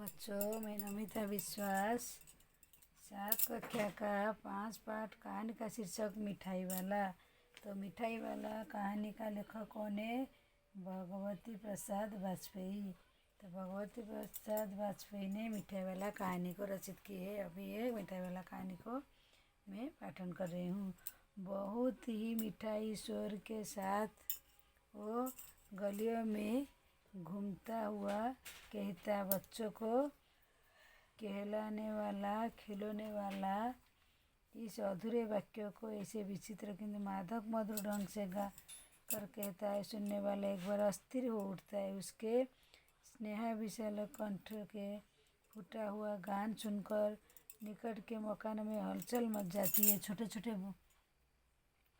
बच्चों, मैं नमिता विश्वास 7 कक्षा का 5 पाठ कहानी का शीर्षक मिठाई वाला। तो मिठाई वाला कहानी का लेखक कौन है? भगवती प्रसाद वाजपेयी। तो भगवती प्रसाद वाजपेयी ने मिठाई वाला कहानी को रचित की है। अभी ये मिठाई वाला कहानी को मैं पाठन कर रही हूँ। बहुत ही मिठाई शोर के साथ वो गलियों में घूमता हुआ कहता, बच्चों को कहलाने वाला, खिलौने वाला। इस अधूरे वाक्य को ऐसे विचित्र किंतु मादक मधुर ढंग से गा कर कहता है, सुनने वाला एक बार अस्थिर हो उठता है। उसके स्नेह विशाल कंठ के फूटा हुआ गान सुनकर निकट के मकान में हलचल मच जाती है। छोटे छोटे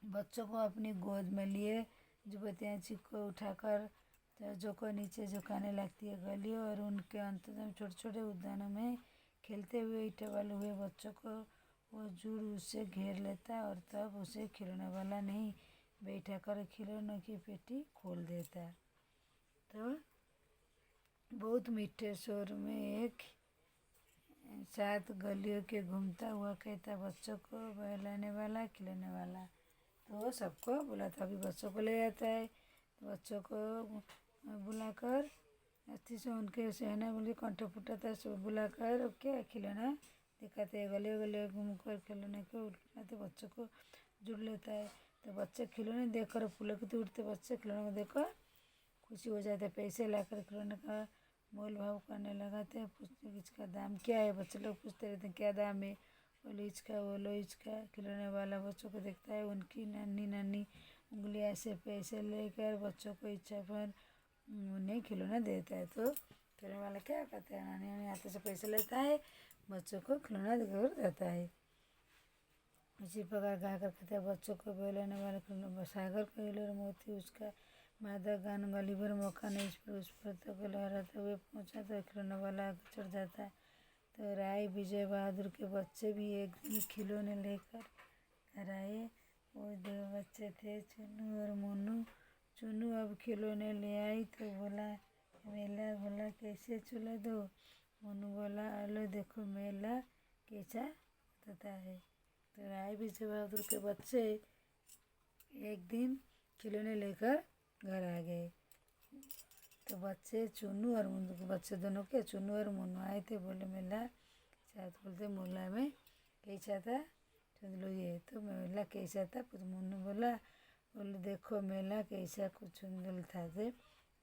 बच्चों को अपनी गोद में लिए युवतियाँ चीख को उठाकर जो को नीचे झुकाने लगती है। गलियों और उनके अंततः छोटे छोटे उद्यानों में खेलते हुए इटवाल हुए बच्चों को वो जुड़ उससे घेर लेता और तब उसे खिलौने वाला नहीं बैठा कर खिलौनों की पेटी खोल देता। तो बहुत मीठे स्वर में एक साथ गलियों के घूमता हुआ कहता, बच्चों को बहलाने वाला, खिलौने वाला। तो सबको बुलाता, अभी बच्चों को ले आता है। तो बच्चों को बुलाकर अस्थि से उनके सहना बोली कंठ फूटा था, सब बुलाकर क्या खिलौना दिखाते हैं। गले गले घूमकर खिलौने को उठाते बच्चों को जुड़ लेता है। तो बच्चे खिलौने देखकर पुलकते उठते, बच्चे खिलौने को देखकर खुशी हो जाते। पैसे लाकर खिलौने का मोल भाव करने लगाते हैं। पूछते इसका दाम क्या है? बच्चे लोग पूछते रहते हैं क्या दाम है? बोलो इसका, बोलो इसका। खिलौने वाला बच्चों को देखता है, उनकी नन्ही नन्ही उंगलियां से पैसे लेकर बच्चों को इच्छा पर उन्हें खिलौना देता है। तो खिलौने वाला क्या करता है, नानी नानी हाथों से पैसे लेता है, बच्चों को खिलौना देकर देता है। इसी प्रकार गा कर कहते हैं, बच्चों को बहलाने वाला खिलौना सागर कोयल और मोती उसका मादक गान गली भर मौका नहीं इस पर उस पर तक लहराते हुए पहुँचा। तो खिलौने वाला आगे चढ़ जाता है। तो राय विजय बहादुर के बच्चे भी एक दिन खिलौने लेकर घर आए। वो दो बच्चे थे, चुन्नू और मोनू। चुन्नू अब खिलौने ले आई तो बोला, मेला बोला कैसे चला दो? मोनू बोला, आलो देखो मेला कैसा होता है। तो राय विजय बहादुर के बच्चे एक दिन खिलौने लेकर घर आ गए। तो बच्चे चुन्नू और मोनू के बच्चे दोनों के चुन्नू और मोनू आए थे, बोले मेला साथ बोलते मोला में कैसा था? चुन लो ये तो मेला कैसा था? कुछ मोनू बोला, बोले देखो मेला कैसा कुछ चुंदल था। से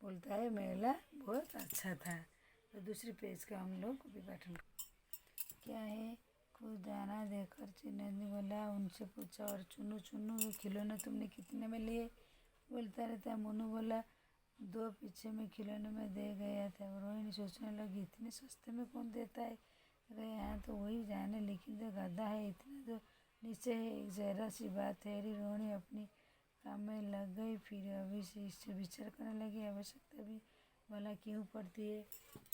बोलता है मेला बहुत अच्छा था। तो दूसरी पेज का हम लोग भी पाठन क्या है, कुछ दाना देकर चिन्ह बोला, उनसे पूछा और चुन्नू चुन्नू ये खिलौने तुमने कितने में लिए? बोलता रहता है। मोनू बोला, 2 पीछे में खिलौने में दे गया था। रोहिणी सोचने लगी, इतने सस्ते में कौन देता है? अरे यहाँ तो वही जाने, लेकिन तो गधा है, इतना तो निश्चय है, एक जरा सी बात है। रोहिणी अपनी काम में लग गई। फिर अभी से इससे विचार करने लगी, आवश्यकता भी भला क्यों पड़ती है?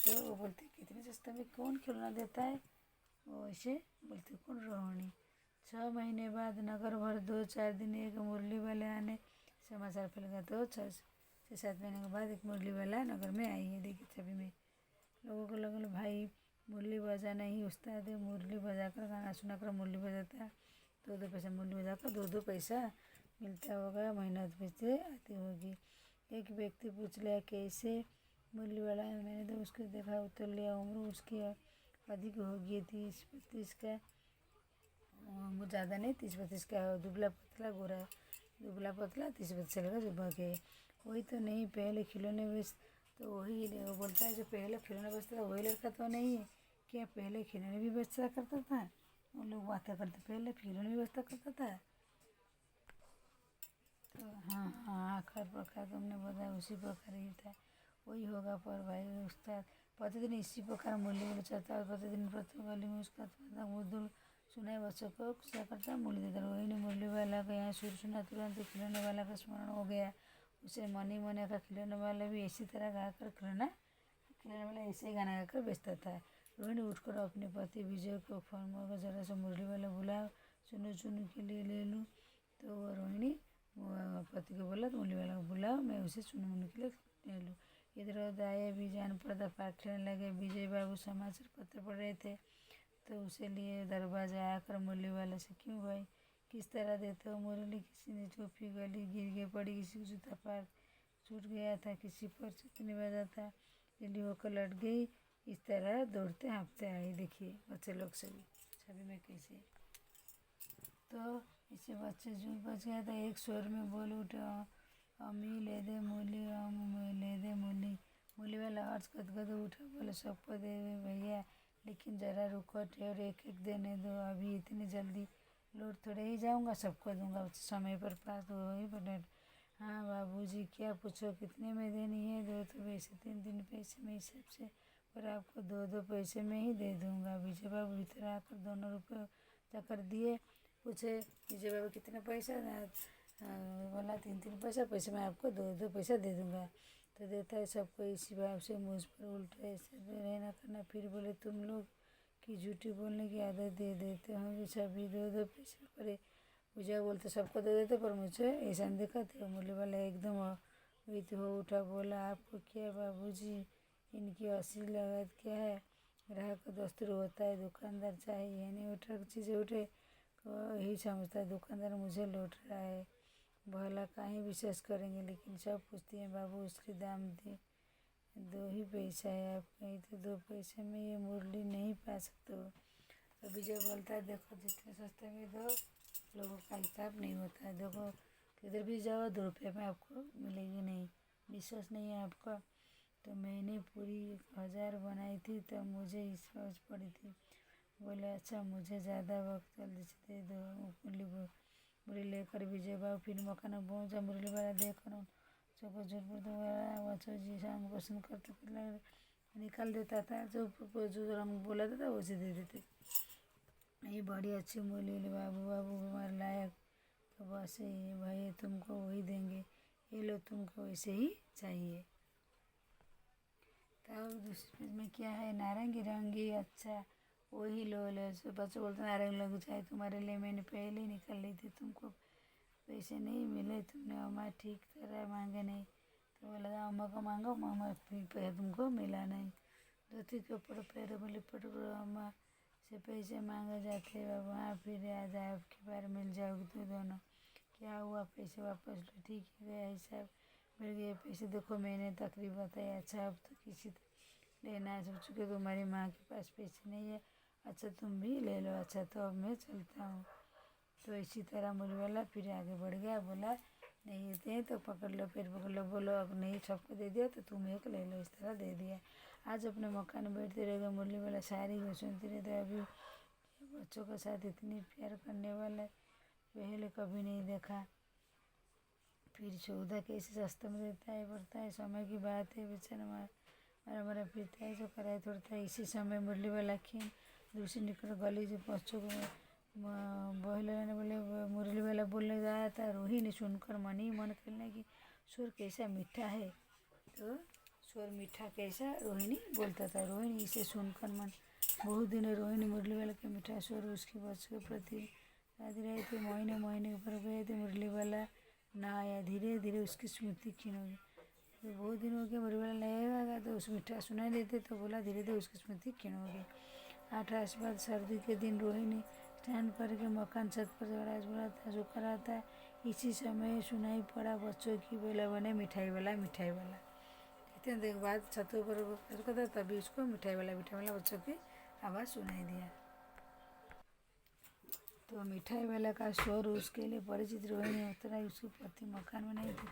तो वो बोलती, कितने सस्ते में कौन खिलौना देता है? वो ऐसे बोलती, कौन? रोहिणी। 6 महीने बाद नगर भर 2-4 दिन एक मुरली वाले आने समाचार फैल गया। तो 6-7 महीने के बाद एक मुरली वाला नगर में आई है। देखिए छवि में लोगों को लगल भाई मुरली बजाना ही उस्ताद है। मुरली बजाकर गाना सुनाकर मुरली बजाता है, 2-2 पैसा मुरली बजाकर 2-2 पैसा मिलता होगा, मेहनत भी से आती होगी। एक व्यक्ति पूछ लिया, कैसे मुरली वाला है? मैंने तो उसको देखा, उतर लिया। उम्र उसकी अधिक होगी, 30-35 का, वो ज़्यादा नहीं, 30-35 का हो। दुबला पतला गोरा, दुबला पतला 30-32 साल का युवक है। वही तो नहीं पहले खिलौने बेच, तो वही वो बोलता है जो पहले खिलौने बेचता था वही लड़का तो नहीं है क्या? पहले खिलौने भी बेचता करता था? वो लोग बातें करते, पहले खिलौने भी बेचता करता था। तो हाँ हाँ, आखिर प्रकार तुमने बताया उसी प्रकार ही था, वही होगा। पर भाई उस्ताद प्रतिदिन इसी प्रकार मूल्य बोले चलता है। प्रतिदिन प्रत्येक गली में उसका मुद्दुल सुनाए बच्चों को क्या करता, मूल्य देता। वही ने मुरली वाला का यहाँ सुर सुना, तुरंत खिलौने वाला का स्मरण हो गया। उसे मनी मने का खिलौने वाला भी इसी तरह गाकर खिलौने वाला ऐसे ही गाना गाकर बेचता था। रोहिणी उठकर अपने पति विजय को फोन मारकर, जरा सा मुरली वाला बुलाओ, चुनू चुनू के लिए ले लूँ। तो वो रोहिणी पति को बोला, तो मुरली वाला को बुलाओ, मैं उसे चुनू मुनू के लिए ले लूँ। इधर उधर आए भी जान पड़ता पार खेलने लगे। विजय बाबू समाचार पत्र पढ़ रहे थे तो उसे लिए दरवाजा आकर मुरली वाले से, क्यों भाई किस तरह देते हो मुरली? किसी ने टोपी गली गिर के पड़ी, किसी को जूता पार छूट गया था, किसी पर चुटनी बजा था, जल्दी होकर लट गई। इस तरह दौड़ते हाँपते आए। देखिए बच्चे लोग सभी छवि में कैसे। तो इसे बच्चे जो बच गया था एक स्वर में बोल उठे, अम्मी ले दे मूली, अम्मी ले दे मूली। मूली वाला हर्ष गदगद उठा, बोले सबको दे दे भैया, लेकिन ज़रा रुको ठहर, एक एक देने दो, अभी इतनी जल्दी लौट थोड़े ही जाऊंगा, सबको दूंगा, समय पर पास हो ही बने। हाँ बाबूजी क्या पूछो, कितने में देनी है? दो तो वैसे 3-3 पैसे में हिसाब से, पर आपको 2-2 पैसे में ही दे दूंगा। विजय बाबू भीतर आकर दोनों रुपये चकर दिए। पूछे विजय बाबू कितने पैसा? बोला 3-3 पैसा, पैसे में आपको 2-2 पैसा दे दूंगा। तो देता है सबको इसी भाव से। मुझ पर उल्टा ऐसे रहना करना। फिर बोले तुम लोग की झूठी बोलने की आदत दे देते होंगे, सभी 2-2 पैसे पर विजय बोलते सबको दे देते, पर मुझे ऐसा नहीं दिखाते हो। मुरली वाला एकदम वित हो उठा, बोला आपको क्या बाबूजी, इनकी असली लागत क्या है? ग्राहक का दस्तूर होता है, दुकानदार चाहे ये नहीं उठा चीज़ें उठे यही समझता है दुकानदार मुझे लौट रहा है, भला काहे विश्वास करेंगे। लेकिन सब पूछती हैं बाबू उसके दाम दे, 2 ही पैसा है, आप कहीं तो 2 पैसे में ये मुरली नहीं पा सकते हो। तो विजय बोलता है देखो जितने सस्ते में दो लोगों का हिसाब नहीं होता है, देखो किधर भी जाओ 2 रुपये में आपको मिलेगी नहीं। विश्वास नहीं है आपका? तो मैंने पूरी 1000 बनाई थी तब मुझे विश्वास पड़ी थी। बोले अच्छा मुझे ज़्यादा वक्त जल्दी से दे दो। मुरली लेकर विजय बाबू फिर मकान में पहुँचा। मुरली वाला देखकर सबको झूठ बोलते बच्चों जी शाम पसंद करते निकाल देता था, जो रंग बोला था उसे दे देते। ये बड़ी अच्छी मुरली बाबू, बाबू हमारे लायक तो बस ये भाई तुमको वही देंगे, ये लो तुमको वैसे ही चाहिए। तब दूसरे में क्या है, नारंगी रंगी, अच्छा वही लो लो। बच्चे बोलते नारंगी रंग चाहिए तुम्हारे लिए, मैंने पहले ही निकाल ली थी, तुमको पैसे नहीं मिले, तुमने अम्मा ठीक तरह मांगे नहीं। तो बोला अम्मा को मांगो, मामा फिर पैसा तुमको मिला नहीं। धोती के ऊपर पैरों में लिपट अम्मा से पैसे मांगे जाते बाबू, हाँ फिर आज आपकी बार मिल जाओगे तो दोनों। क्या हुआ, पैसे वापस लो, ठीक है गया हिसाब, मिल गए पैसे। देखो मैंने तकरीब बताया, अच्छा अब तो किसी लेना है, सोच चुके तुम्हारी माँ के पास पैसे नहीं है, अच्छा तुम भी ले लो, अच्छा तो अब मैं चलता हूँ। तो इसी तरह मुरली वाला फिर आगे बढ़ गया, बोला नहीं देते हैं तो पकड़ लो, फिर पकड़ लो, बोलो अब नहीं सबको दे दिया तो तुम एक ले लो, इस तरह दे दिया। आज अपने मकान में बैठते रह गए। मुरली वाला सारी वो सुनते रहते, अभी बच्चों के साथ इतनी प्यार करने वाला पहले कभी नहीं देखा। फिर सौदा कैसे सस्ते में देता है, पड़ता है, समय की बात है, बेचारा मरा मरा फिरता है, जो कराए तोड़ता है। इसी समय मुरली वाला खीन दूसरी निकल गली से बच्चों को बहलाने बोले। मुरली वाला बोलने गया था, रोहिणी सुनकर मन ही मन खेलने की, स्वर कैसा मीठा है। तो स्वर मीठा कैसा रोहिणी बोलता था। रोहिणी इसे सुनकर मन बहुत दिन रोहिणी मुरली वाला के मीठा स्वर उसके बच्चों के प्रति याद रहे थे। महीने महीने ऊपर गए थे, मुरली वाला ना आया। धीरे धीरे उसकी स्मृति क्षीण हो गई। तो बहुत दिन हो गया मुरली वाला नहीं आएगा, तो उस मीठा सुनाई देते तो बोला धीरे धीरे उसकी स्मृति क्षीण हो गई। 8 रात बाद सर्दी के दिन रोहिणी स्नान करके मकान छत पर जो करा था। इसी समय सुनाई पड़ा बच्चों की बोला बने मिठाई वाला मिठाई वाला। इतने देर बाद छतों पर था, तभी उसको मिठाई वाला बच्चों की आवाज़ सुनाई दिया। तो मिठाई वाला का स्वर उसके लिए परिचित। रोहिणी उतरा, उसके पति मकान में नहीं थे।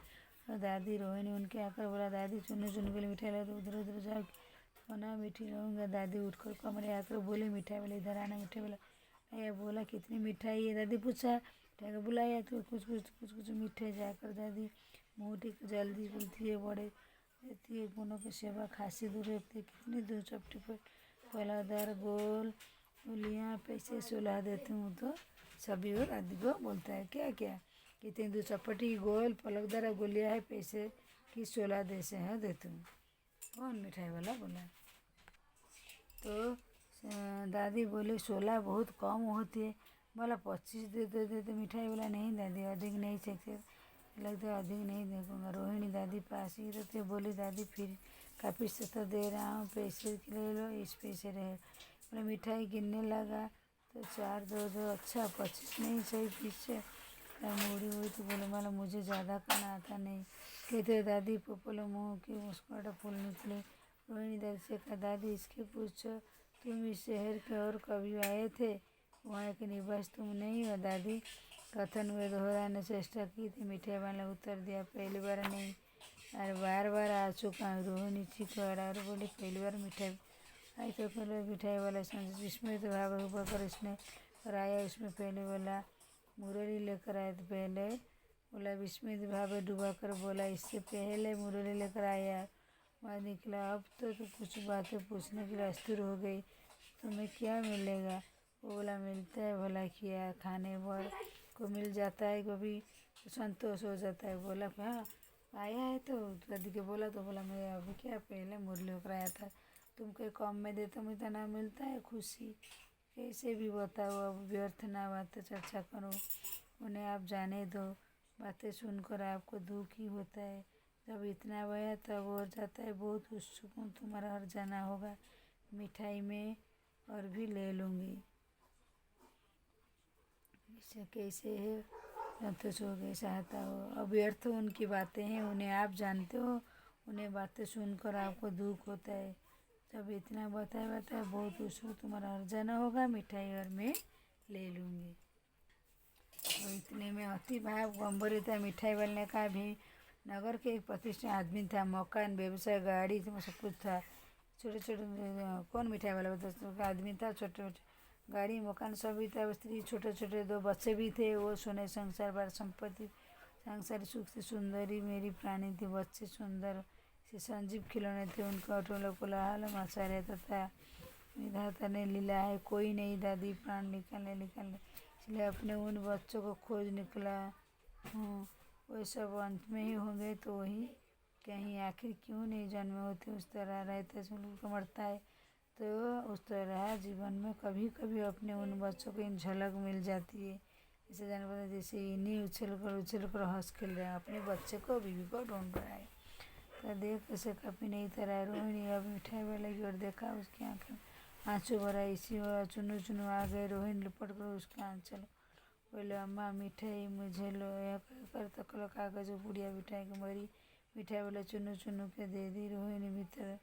और दादी रोहिणी उनके आकर बोला दादी चुन चुन के लिए मिठाई ला, तो उधर उधर जाओ खाना मीठी रहूँगा। दादी उठकर कमरे आकर बोले मिठाई वाला इधर आना। मिठाई वाला आया, बोला कितनी मिठाई है? दादी पूछा। मिठाई को बुलाया तो कुछ मीठे जाकर दादी मोटी जल्दी बोलती है, बड़े रहती है, गुनों की सेवा खांसी दूर रहती है, कितनी दूर चपटी पर पलादार गोल गोलियाँ पैसे सुला देती हूँ। तो सभी और दादी को बोलता है क्या क्या, कितनी दूर चपटी गोल पलकदार गोलियाँ है, पैसे की 16 देसे है देती हूँ। कौन? मिठाई वाला बोला। तो दादी बोली 16 बहुत कम होती है। बोला 25 दे दे मिठाई वाला। नहीं दादी अधिक नहीं सकते, लगता अधिक नहीं देखूँगा। रोहिणी दादी पास ही तो थे, बोली दादी फिर काफ़ी से तो दे रहा हूँ, पैसे ले लो, इस पैसे रहे। मैं मिठाई गिनने लगा तो 4 2 2 अच्छा 25 नहीं सही पीछे मुड़ी हुई तो बोले माला मुझे ज़्यादा करना आता नहीं। कहते दादी पोपलो मुँह की मुस्कुराहट फूल निकले। रोहिणी दादी से कहा दादी इसके पूछो तुम इस शहर के और कभी आए थे, वहाँ के निवास तुम नहीं हो दादी। कथन हुए दोहराने चेष्टा की थी। मिठाई वाला उत्तर दिया पहली बार नहीं, अरे बार बार आ चुका हूँ। रोहिणी चिकड़ा और बोली पहली बार मिठाई आई तो पहले मिठाई वाला समझ विस्मित भाव होकर इसने और आया। उसमें पहले बोला मुरली लेकर आया तो पहले बोला विस्मित भाव डूबा कर बोला इससे पहले मुरली लेकर आया। वह निकला। अब तो कुछ बातें पूछने के लिए अस्थिर हो गई। तुम्हें क्या मिलेगा? वो बोला मिलता है भला किया, खाने भर को मिल जाता है, कभी संतोष हो जाता है। बोला हाँ आया है तो दादी के बोला तो बोला मैं अभी क्या पहले मुरली होकर आया था, तुमको कम में देता हूँ इतना मिलता है खुशी। कैसे भी बताओ, अब व्यर्थ ना बातें चर्चा करो, उन्हें आप जाने दो। बातें सुनकर आपको दुख ही होता है, जब इतना बया तब और जाता है। बहुत उत्सुक हूँ, तुम्हारा हर जाना होगा। मिठाई में और भी ले लूँगी। इसे कैसे है संतोष हो गए चाहता हो। अब व्यर्थ उनकी बातें हैं, उन्हें आप जानते हो, उन्हें बातें सुनकर आपको दुख होता है, जब इतना बताया बहुत उत्सुक तुम्हारा हर जाना होगा। मिठाई और मैं ले लूँगी। तो इतने में अति भाव गंभीरता मिठाई वाले का भी नगर के एक प्रतिष्ठित आदमी था। मकान व्यवसाय गाड़ी सब कुछ था। छोटे छोटे कौन मिठाई वाला बता आदमी था, छोटे छोटे गाड़ी मकान सभी था। स्त्री छोटे छोटे 2 बच्चे भी थे। वो सोने संसार बार संपत्ति सांसारिक सुख से सुंदरी मेरी प्राणी थी। बच्चे सुंदर से संजीव खिलौने थे। उनका अटोला कोलाहल मचा रहता था। विधाता ने लीला है कोई नहीं दादी प्राण निकालने इसलिए अपने उन बच्चों को खोज निकला हूँ। वे सब अंत में ही होंगे तो वही कहीं आखिर क्यों नहीं जन्मे होते। उस तरह रहते सुन मरता है तो उस तरह जीवन में कभी कभी अपने उन बच्चों को इन झलक मिल जाती है। जैसे जान पता जैसे इन्हीं उछल कर हंस खेल रहे हैं, अपने बच्चे को बीवी को ढूंढ रहा है। तो देख कैसे कभी नहीं तरह रोहिणी अब मिठाई वाले की ओर देखा, उसकी आंखें आंसू भरा। इसी और चुनु चुनु आ गए। रोहिणी लिपट कर उसका आंचल बोले अम्मा मिठाई मुझे लो। यह कर तकलो कागज बुढ़िया मिठाई को मरी। मिठाई वाला चुनु चुनु के दे दी। रोहिणी भीतर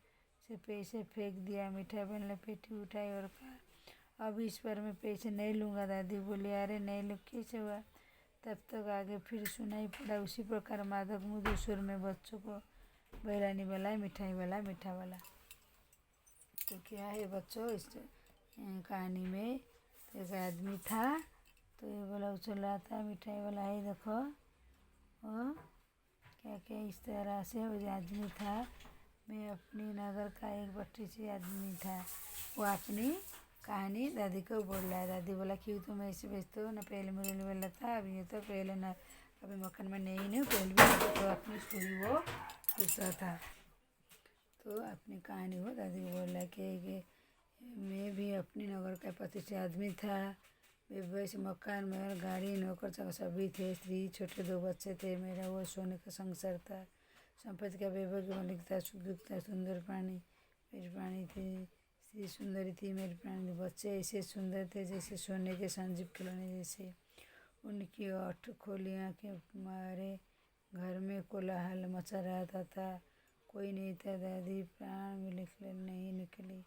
से पैसे फेंक दिया। मिठाई वाले ने पेटी उठाई और कहा अब इस बार मैं पैसे नहीं लूँगा। दादी बोली अरे नहीं लो कैसे हुआ। तब तक आगे फिर सुनाई पड़ा उसी प्रकार मादक मधुर सुर में बच्चों को बहलाने वाला मिठाई वाला मीठा वाला। तो क्या है बच्चों इस कहानी में एक आदमी था तो ये बोला उछल रहा था मिठाई वाला है देखो वो क्या क्या इस तरह से वो आदमी था। मैं अपनी नगर का एक बट्टी से आदमी था। वो अपनी कहानी दादी को बोल रहा है। दादी बोला क्यों तुम ऐसे बेचते हो ना, पहले मुझे बोला था अभी ये तो पहले ना अभी मकान में नहीं पहले भी तो अपनी स्टोरी वो पूछता था। तो अपनी कहानी वो दादी को बोल रहा है कि मैं भी अपनी नगर का प्रतिष्ठित आदमी था। वैसे मकान में गाड़ी नौकर चाकर सभी थे। स्त्री छोटे 2 बच्चे थे। मेरा वो सोने का संसार था। संपत्ति का वैभव की मालिक था। सुख दुख था। सुंदर प्राणी मेरी प्राणी थी। स्त्री सुंदरी थी मेरी प्राणी। बच्चे ऐसे सुंदर थे जैसे सोने के संजीव खिलौने जैसे। उनकी 8 खोली आँखें मारे घर में कोलाहल मचा रहता था। कोई नहीं था। दादी प्राण में नहीं निकली।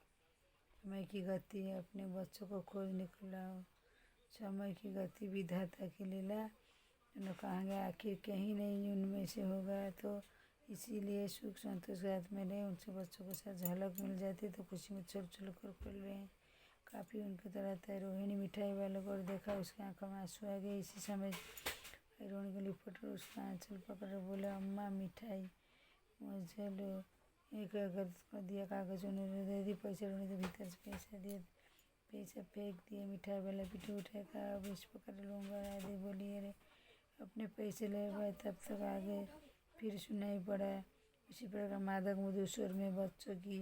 समय की गति अपने बच्चों को खोज निकला। समय की गति विधाता की लीला न कहेंगे आखिर कहीं नहीं उनमें से होगा। तो इसीलिए सुख संतोष के हाथ में रहे उनसे बच्चों के साथ झलक मिल जाती तो खुशी में चल चल कर खोल रहे हैं। काफ़ी उनकी तरह था। रोहिणी मिठाई वाले को देखा, उसकी आंखों में आंसू आ गए। इसी समय रोहिणी को लिपट कर उसका आंचल पकड़ बोले अम्मा मिठाई मुझे लो। एक अगर दिया कागज उन्होंने दे दी। पैसे रोने तो भीतर से पैसा दिए, पैसा फेंक दिए। मिठाई वाला पीठी उठाए कहा अब इस प्रकार लूँगा। दादी बोली अरे अपने पैसे ले गए। तब तक आगे फिर सुनाई पड़ा उसी प्रकार मादक मधुर स्वर में बच्चों की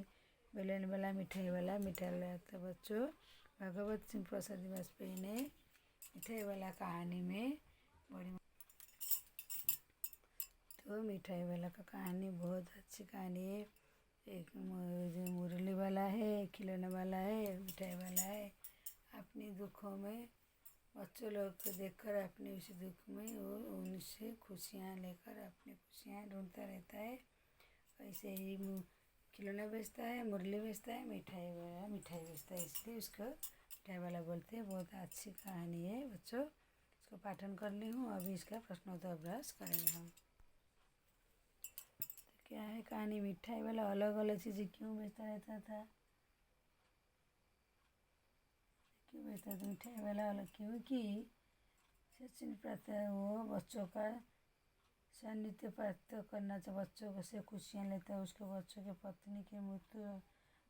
बेलन वाला मिठाई वाला मिठा लाता। बच्चों भगवत सिंह प्रसाद वाजपेयी ने मिठाई वाला कहानी में बड़ी तो मिठाई वाला का कहानी बहुत अच्छी कहानी है। एक जो मुरली वाला है, खिलौने वाला है, मिठाई वाला है। अपने दुखों में बच्चों लोग को देखकर अपने उस दुख में वो उनसे खुशियाँ लेकर अपनी खुशियाँ ढूंढता रहता है। ऐसे ही खिलौना बेचता है, मुरली बेचता है, मिठाई वाला मिठाई बेचता है, इसलिए उसको मिठाई वाला बोलते हैं। बहुत अच्छी कहानी है बच्चों, इसको पाठन कर ली हूँ। अभी इसका प्रश्नोत्तर अभ्यास करेंगे हम। तो क्या है कहानी, मिठाई वाला अलग अलग चीज़ें क्यों बेचता रहता था? क्यों बेचता था मिठाई वाला अलग? क्योंकि सचिन प्राप्त वो बच्चों का सान्निध्य प्राप्त करना चाहिए, बच्चों से खुशियाँ लेता है। उसके बच्चों की पत्नी की मृत्यु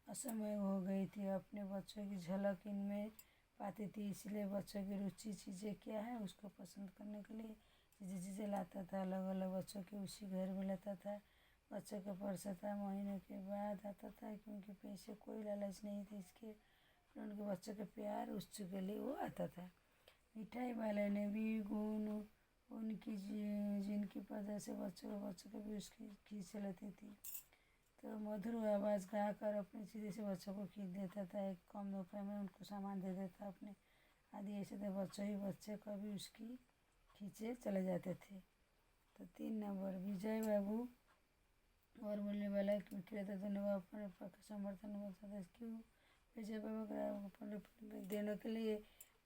असमय हो गई थी, अपने बच्चों की झलक इनमें पाती थी, इसलिए बच्चों की रुचि चीज़ें क्या है उसको पसंद करने के लिए चीज़ें लाता था। अलग अलग बच्चों के उसी घर में लाता था। बच्चों का परसता महीनों के बाद आता था, क्योंकि पैसे कोई लालच नहीं थे इसके, उनके बच्चों के प्यार उस के लिए वो आता था। मिठाई वाले ने भी गुण उनकी जिनकी वजह से बच्चों को भी उसकी खींच लेती थी। तो मधुर आवाज़ गाकर अपने सीधे से बच्चों को खींच देता था। एक कम रुपये में उनको सामान दे देता अपने आदि, ऐसे थे बच्चे कभी उसकी खींचे चले जाते थे। तो 3 नंबर, विजय बाबू और बोलने वाला विक्रेता दोनों अपने समर्थन बताते क्यों? विजय बाबू ग्राहक देने के लिए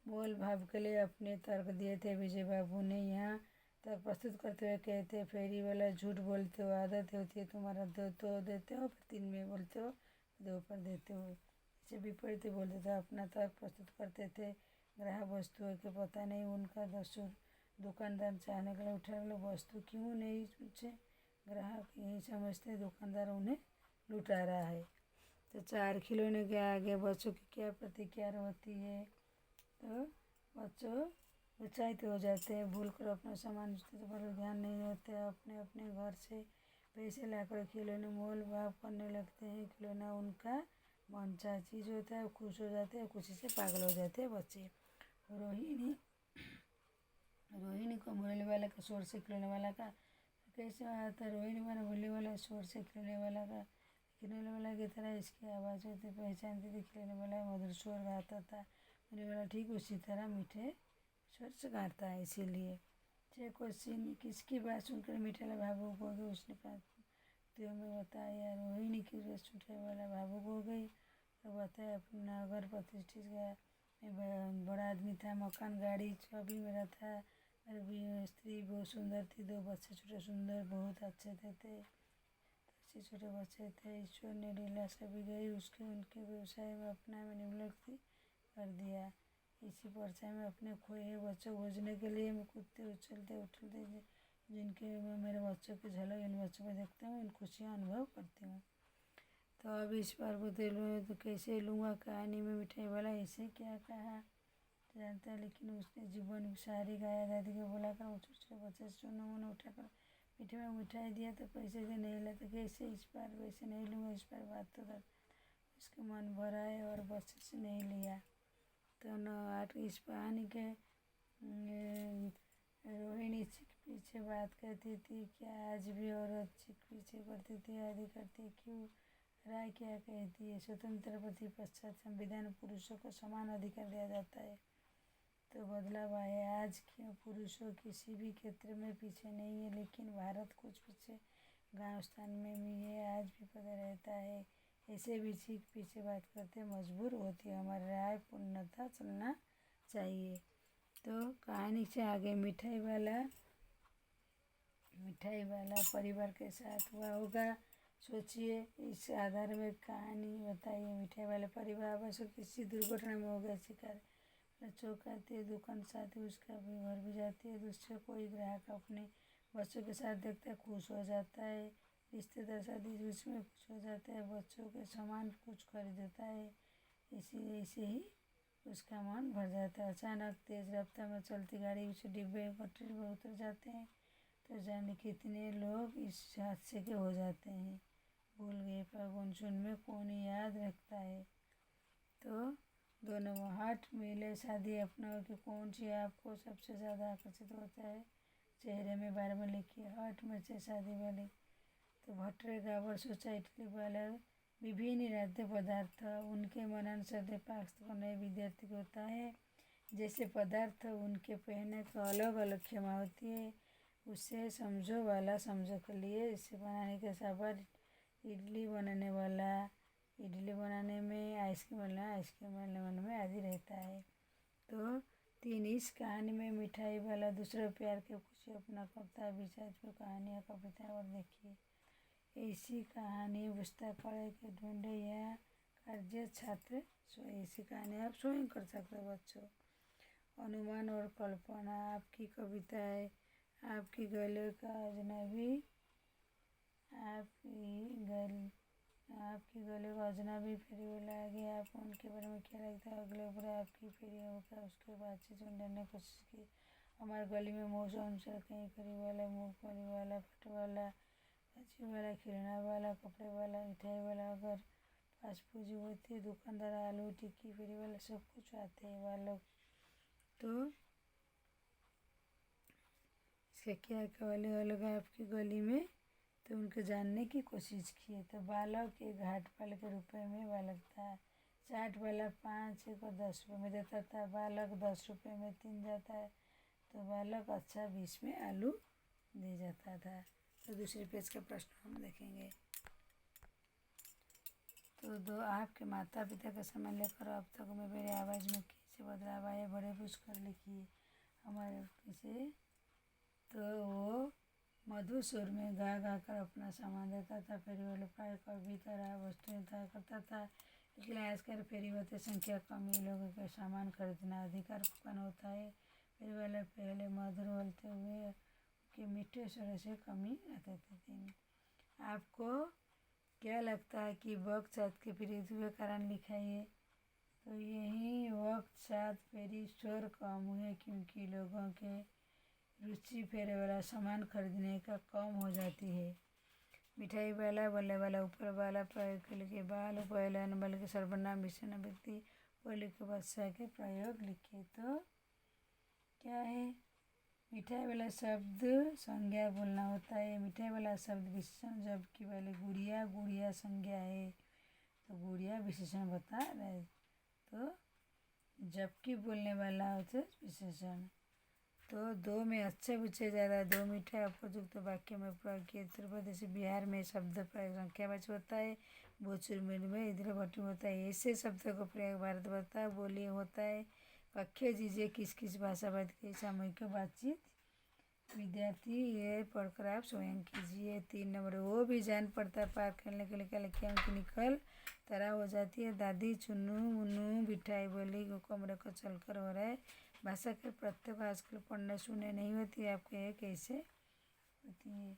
मोल भाव के लिए अपने तर्क दिए थे। विजय बाबू ने यहाँ तक प्रस्तुत करते हुए कहते, फेरी वाला झूठ बोलते हो, आदत होती है तुम्हारा, दो तो देते हो फिर 3 में बोलते हो, 2 पर देते हो। इसे विपरीत बोलते थे, अपना तर्क प्रस्तुत करते थे। ग्राहक वस्तुओं के पता नहीं उनका दस्तूर, दुकानदार चाहने के लिए उठा वस्तु क्यों नहीं पूछे? ग्राहक यही समझते दुकानदार उन्हें लुटा रहा है। तो 4 खिलौने के आगे बच्चों की क्या प्रतिक्रिया होती है? तो बच्चों उत्साहित हो जाते हैं, भूल कर अपना सामान पर ध्यान नहीं देते, अपने अपने घर से पैसे लाकर खिलौने मोल भाव करने लगते हैं। खिलौना उनका मनचाहा चीज़ होता है, खुश हो जाते हैं, खुशी से पागल हो जाते हैं बच्चे। रोहिणी को मुरली वाला का शोर से खिलौने वाला का कैसे आता? रोहिणी वाला मुरली वाला शोर से खिलौने वाला की तरह इसकी आवाज़ होती, पहचानती थी। खिलौने वाला मधुर शोर गाता था, मुरली वाला ठीक उसी तरह मीठे स्वर से गाता है। इसीलिए 6 क्वेश्चन, किसकी बात सुनकर मिठाई वाला भावुक हो गई? उसने तो हमें बताया रोहिणी की मिठाई वाला भावुक हो गई। तो बताया अपना नगर प्रतिष्ठित बड़ा आदमी था, मकान गाड़ी सभी मेरा था, मेरी स्त्री बहुत सुंदर थी, 2 बच्चे छोटे सुंदर बहुत अच्छे थे। छोटे बच्चे थे। ईश्वर ने लीला सभी गई उसके उनके व्यवसाय में अपना में निम्नलिखित कर दिया। इसी परछाई में अपने खोए हुए बच्चों को खोजने के लिए मैं कूदते उछलते जिनके मैं मेरे बच्चों की झलक इन बच्चों को देखता हूँ, इन खुशियाँ अनुभव करती हूँ। तो अब इस बार बदलूँ तो कैसे लूँगा? कहानी में मिठाई वाला ऐसे क्या कहा जानता है, लेकिन उसने जीवन की सारी गाया दादी को बुलाकर वो छोटे बच्चे से नमूना उठाकर मीठे में मिठाई दिया। तो पैसे से नहीं लाते, कैसे इस बार वैसे नहीं लूँगा, इस बार बात तो उसके मन भरा है और बच्चे से नहीं लिया। तो 8 इस कहानी के रोहिणी चिक पीछे बात करती थी, क्या आज भी औरत चिक पीछे करती थी, आदि करती क्यों? राय क्या कहती है? स्वतंत्र प्रति पश्चात संविधान पुरुषों को समान अधिकार दिया जाता है, तो बदलाव आया। आज क्यों पुरुषों किसी भी क्षेत्र में पीछे नहीं है, लेकिन भारत कुछ पीछे गांव स्थान में भी है, आज भी पता रहता है। ऐसे भी चीख पीछे बात करते मजबूर होती है, हमारी राय पूर्णतः चलना चाहिए। तो कहानी से आगे मिठाई वाला परिवार के साथ हुआ होगा, सोचिए। इस आधार में कहानी बताइए। मिठाई वाले परिवार अवश्य किसी दुर्घटना में हो गया शिकार, चौंकाती है दुकान साथी उसका भी घर भी जाती है। दूसरे कोई ग्राहक अपने बच्चों के साथ देखता है, खुश हो जाता है। रिश्तेदार शादी उसमें खुश हो जाता है, बच्चों के सामान कुछ खरीदता है, ऐसे ही उसका मन भर जाता है। अचानक तेज रफ्तार में चलती गाड़ी उसे डिब्बे पटरी पर उतर जाते हैं, तो जाने कितने लोग इस हादसे के हो जाते हैं। भूल गए पर गुनसुन में कौन याद रखता है? तो 2 नंबर, हाट मेले शादी अपनाओ कि कौन सी आपको सबसे ज़्यादा आकर्षित होता है? चेहरे में बार बार लिखिए हट मचे शादी वाले। तो भट्टरेगा वर्ष सोसाइटी वाला विभिन्न खाद्य पदार्थ उनके मनन श्रद्धे पाक करने विद्यार्थी को होता है। जैसे पदार्थ उनके पहने तो अलग अलग क्षमा होती है। उससे समझो वाला समझो के लिए इसे बनाने के साबर इडली बनाने वाला इडली बनाने में, आइसक्रीम बनाने में आदि रहता है। तो 3 इस कहानी में मिठाई वाला दूसरा प्यार के खुशी अपना करता है। विचार को कहानियाँ कविता और देखिए ऐसी कहानी पुस्तकालय के ढूंढे या कार्य छात्र ऐसी कहानी आप स्वयं कर सकते हो बच्चों। अनुमान और कल्पना आपकी कविताएं आपकी गले का अजनबी आपकी गले का अजनबी फेरी लगे आप उनके बारे में क्या लगता है अगले ऊपर आपकी फेरी होगा उसके बाद से ढूंढने की कोशिश की। हमारे गली में मौसम से कहीं करी वाला मूँगफली वाला फट वाला सब्जी वाला खिलौना वाला कपड़े वाला मिठाई वाला अगर पास पूजी होती है दुकानदार आलू टिक्की फेरी वाला सब कुछ आते हैं वालों। तो इसका क्या कवाली अलग आपकी गली में तो उनको जानने की कोशिश की। तो बालक के घाट पाल के रुपये में बालक था। चाट वाला 5 को 10 रुपये में देता था। बालक 10 रुपये में 3 जाता है तो बालक अच्छा 20 में आलू दे जाता था। तो दूसरे पेज का प्रश्न हम देखेंगे। तो दो आपके माता पिता का समय लेकर अब तक में मेरी आवाज़ में कैसे बदलाव आए बड़े पूछ कर लिखिए हमारे किसे। तो वो मधुर सुर में गा गा कर अपना सामान देता था। फेरी वाले प्राय कभी तरह वस्तुएं तय करता था लेकिन आजकल फेरी होते संख्या कम ही लोगों के सामान खरीदना अधिकार कौन होता है। फेरी वाले पहले मधुर बोलते हुए के मीठे स्वर से कमी रहते थे। आपको क्या लगता है कि वक्त साथ के विपरीत हुए कारण लिखा है। तो यही वक्त साथ फेरी स्वर कम हुए क्योंकि लोगों के रुचि फेरे वाला सामान खरीदने का कम हो जाती है। मिठाई वाला बल्ले वाला ऊपर वाला प्रयोग के लिए बाल पहला नंबर के सर्वनाम विशेषण व्यक्ति बोले के बादशाह के प्रयोग लिखे। तो क्या है मिठाई वाला शब्द संज्ञा बोलना होता है। मिठाई वाला शब्द विशेषण जबकि वाले गुड़िया गुड़िया संज्ञा है तो गुड़िया विशेषण बता रहे। तो जबकि बोलने वाला होता है विशेषण। तो 2 में अच्छे पूछे जा रहा है। 2 मिठाई उपयुक्त वाक्य में प्रयोग किए। उत्तर प्रदेश बिहार में शब्द प्रयोग संख्यावाची होता है। भोजपुरी में इधर भट्टी होता है। ऐसे शब्द को प्रयोग भारत बता बोली होता है। कक्षा दीजिए किस किस भाषा बात की सामूहिक बातचीत विद्यार्थी ये पढ़कर आप स्वयं कीजिए। 3 नंबर वो भी जान पड़ता है पार्क खेलने के लिए क्या लिखा उनकी निकल तरह हो जाती है। दादी चुन्नू मुन्नू मिठाई बोली कमरे को चल कर हो रहा है। भाषा के प्रत्येक आजकल पढ़ने सुने नहीं होती आपको ये कैसे होती है।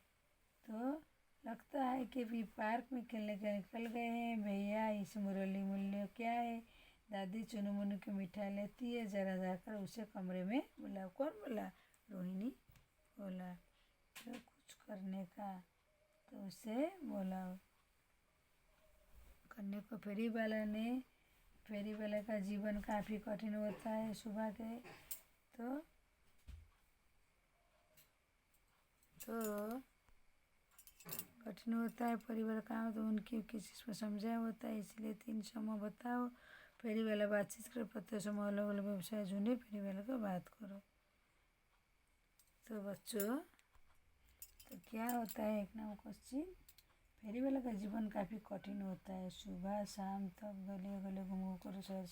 तो लगता है कि भी पार्क में खेलने के निकल गए हैं भैया इस मुरली मूल्य क्या है। दादी चुनू मुन्नू की मिठाई लेती है जरा जाकर उसे कमरे में बोला। कौन बोला रोहिणी बोला। तो कुछ करने का तो उसे बोला करने को। फेरी वाले का जीवन काफ़ी कठिन होता है सुबह के। तो कठिन होता है परिवार काम तो उनकी किसी को समझाया होता है इसलिए 3 समूह बताओ। फेरी वाला बातचीत करो प्रत्येक समूह अलग अलग व्यवसाय ढूंढे फेरी वाले को बात करो। तो बच्चों तो क्या होता है 1 नंबर क्वेश्चन फेरी वाला का जीवन काफ़ी कठिन होता है। सुबह शाम तक गले गले घूम कर शहर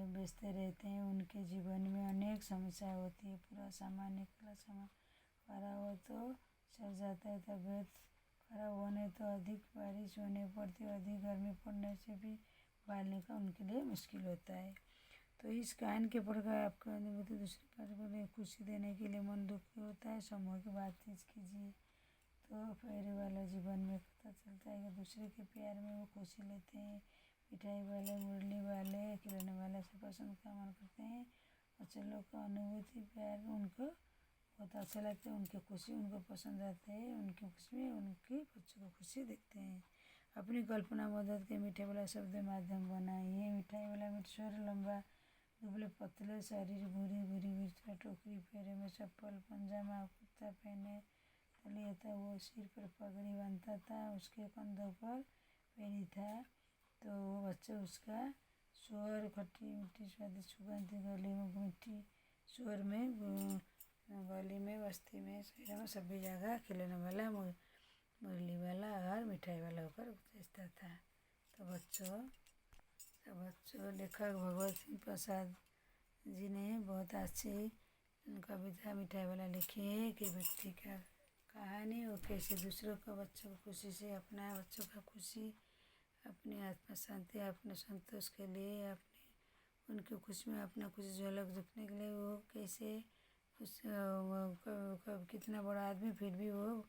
बेचते रहते हैं। उनके जीवन में अनेक समस्या होती है। पूरा सामान निकला सामान खराब हो तो सड़ जाता है। तबीयत खराब होने तो अधिक बारिश होने पड़ती है। अधिक गर्मी पड़ने से भी पालने का उनके लिए मुश्किल होता है। तो इस कहानी के पढ़कर आपको अनुभूति दूसरे पास को खुशी देने के लिए मन दुखी होता है समूह की बातचीत कीजिए। तो फेरी वाला जीवन में पता चलता है कि दूसरे के प्यार में वो खुशी लेते हैं। मिठाई वाले मुरली वाले खिलौने वाले से पसंद का मन करते हैं। बच्चे लोग का अनुभूति प्यार उनको बहुत अच्छा लगता है। उनकी खुशी उनको पसंद आते हैं। उनकी खुशी में उनकी बच्चों को खुशी देखते हैं। अपनी कल्पना मदद के मिठाई वाला शब्द माध्यम बनाइए। मिठाई वाला स्वर लंबा दुबले पतले शरीर, भूरी भूरी बिरछा टोकरी पैरों में चप्पल, पंजामा कुर्ता पहने लिया था। वो सिर पर पगड़ी बांधता था, उसके कंधों पर पैरी था। तो वो बच्चा उसका स्वर खट्टी मीठी स्वादिष्ट सुगंध गली में मीठी स्वर में गली में, बस्ती में, शहर में सभी जगह खिलौने वाला, मुरली वाला और मिठाई वाला होकर बेचता था। तो बच्चों लेखक भगवत सिंह प्रसाद जी ने बहुत अच्छी कविता मिठाई वाला लिखी है कि व्यक्ति का कहानी वो कैसे दूसरों का बच्चों को खुशी से, अपना बच्चों का खुशी, अपनी आत्मा शांति, अपने संतोष के लिए, अपने उनकी खुशी में अपना खुशी झलक दिखने के लिए वो कैसे कितना बड़ा आदमी फिर भी वो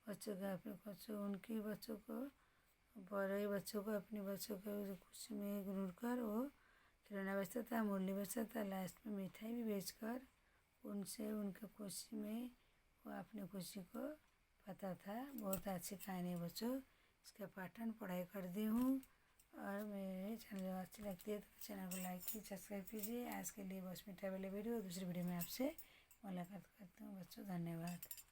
बच्चों का, अपने बच्चों, उनकी बच्चों को, बड़े बच्चों को, अपने बच्चों को खुशी में घूर कर वो खिलौना बेचता था, मुरली बेचता था, लास्ट में मिठाई भी बेचकर उनसे उनके खुशी में वो अपनी खुशी को पता था। बहुत अच्छी कहानी है बच्चों, इसका पाठन पढ़ाई कर दी हूँ। और मेरे चैनल अच्छी लगती है तो चैनल को लाइक कीजिए, सब्सक्राइब कीजिए। आज के लिए बस मिठाई वाले वीडियो, दूसरी वीडियो में आपसे मुलाकात करती हूँ बच्चों। धन्यवाद।